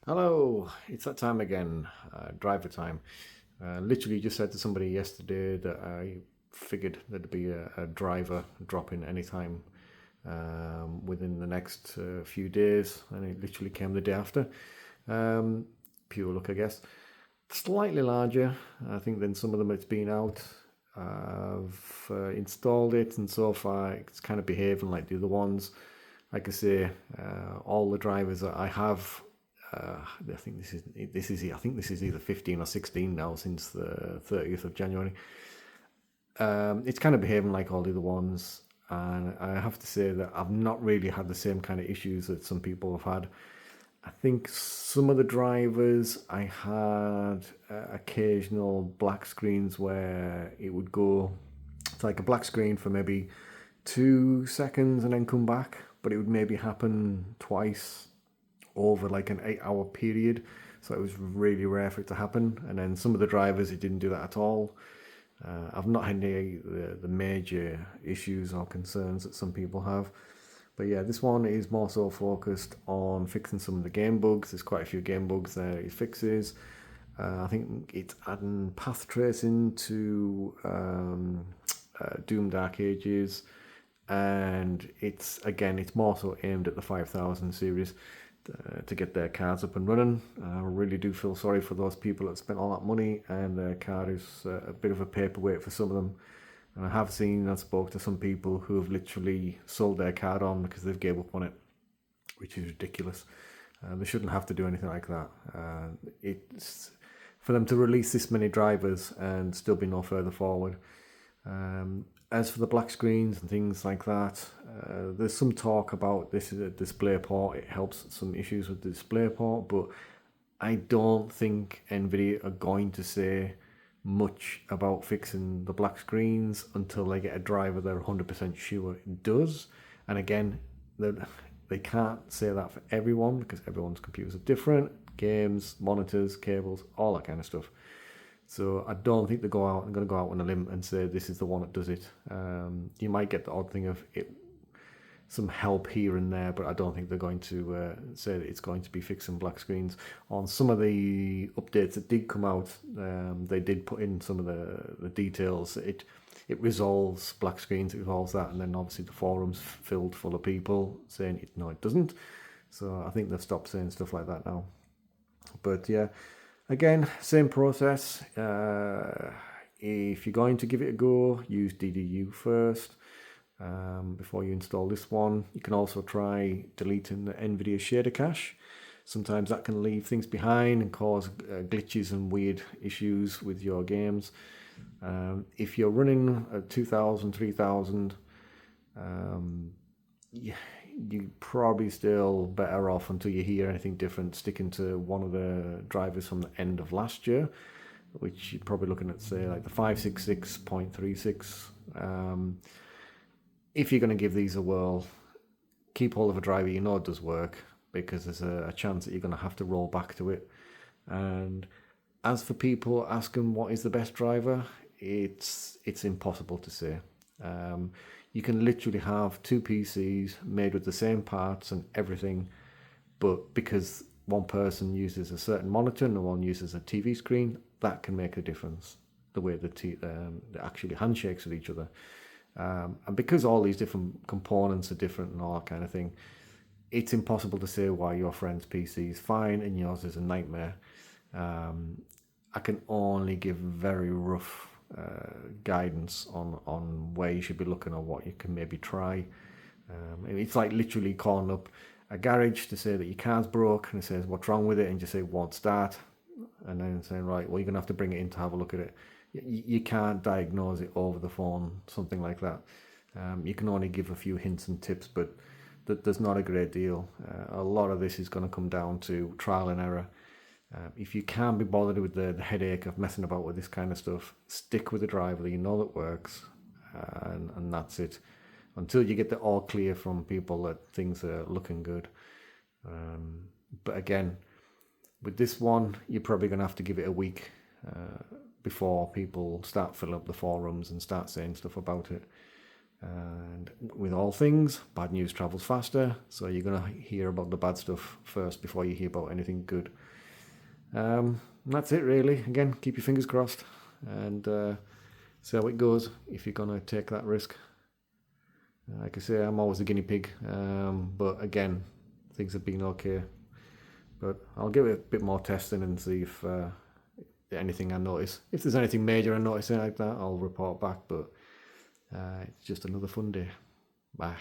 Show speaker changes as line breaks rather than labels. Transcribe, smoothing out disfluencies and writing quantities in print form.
Hello, it's that time again, driver time. Literally just said to somebody yesterday that I figured there'd be a driver dropping anytime within the next few days, and it literally came the day after. Um, Pure luck, I guess. Slightly larger, I think, than some of them it's been out. I've installed it, and so far it's kind of behaving like the other ones. Like I say, all the drivers that I have, I think I think this is either 15 or 16 now since the 30th of January. It's kind of behaving like all the other ones, and I have to say that I've not really had the same kind of issues that some people have had. I think some of the drivers I had occasional black screens where it would go. It's like a black screen for maybe 2 seconds and then come back, but it would maybe happen twice over like an 8 hour period. So it was really rare for it to happen. And then some of the drivers, it didn't do that at all. I've not had any the major issues or concerns that some people have. But yeah, this one is more so focused on fixing some of the game bugs. There's quite a few game bugs there it fixes. I think it's adding path tracing to Doom Dark Ages, and it's more so aimed at the 5000 series to get their cards up and running. I really do feel sorry for those people that spent all that money, and their card is a bit of a paperweight for some of them. And I have seen and spoke to some people who have literally sold their card on because they've gave up on it, which is ridiculous. They shouldn't have to do anything like that. It's for them to release this many drivers and still be no further forward. As for the black screens and things like that, there's some talk about this is a display port. It helps some issues with the display port, but I don't think Nvidia are going to say much about fixing the black screens until they get a driver they're 100% sure it does. And again, they can't say that for everyone because everyone's computers are different, games, monitors, cables, all that kind of stuff. So I don't think they're going to go out on a limb and say this is the one that does it. You might get the odd thing of it, some help here and there, but I don't think they're going to say that it's going to be fixing black screens. On some of the updates that did come out, they did put in some of the details. It resolves black screens, it resolves that, and then obviously the forums filled full of people saying no, it doesn't. So I think they've stopped saying stuff like that now. But yeah, again, same process. If you're going to give it a go, use DDU first before you install this one. You can also try deleting the Nvidia shader cache. Sometimes that can leave things behind and cause glitches and weird issues with your games. If you're running a 2000, 3000, you're probably still better off until you hear anything different sticking to one of the drivers from the end of last year, which you're probably looking at, say, like the 566.36. If you're going to give these a whirl, keep hold of a driver you know it does work, because there's a chance that you're going to have to roll back to it. And as for people asking what is the best driver, it's impossible to say. You can literally have two PCs made with the same parts and everything, but because one person uses a certain monitor and one uses a TV screen, that can make a difference, the way they actually handshakes with each other. And because all these different components are different and all that kind of thing, it's impossible to say why your friend's PC is fine and yours is a nightmare. I can only give very rough guidance on where you should be looking or what you can maybe try. It's like literally calling up a garage to say that your car's broke, and it says what's wrong with it, and you say won't start, and then saying right, well, you're gonna have to bring it in to have a look at it. You can't diagnose it over the phone, something like that. You can only give a few hints and tips, but there's not a great deal. A lot of this is going to come down to trial and error. If you can't be bothered with the headache of messing about with this kind of stuff, stick with the driver that you know that works, and that's it. Until you get the all clear from people that things are looking good. But again, with this one, you're probably going to have to give it a week before people start filling up the forums and start saying stuff about it. And with all things, bad news travels faster, so you're going to hear about the bad stuff first before you hear about anything good. That's it really. Again, keep your fingers crossed and see how it goes if you're going to take that risk. Like I say, I'm always a guinea pig, but again, things have been okay. But I'll give it a bit more testing and see if anything I notice. If there's anything major I notice like that, I'll report back. But it's just another fun day. Bye.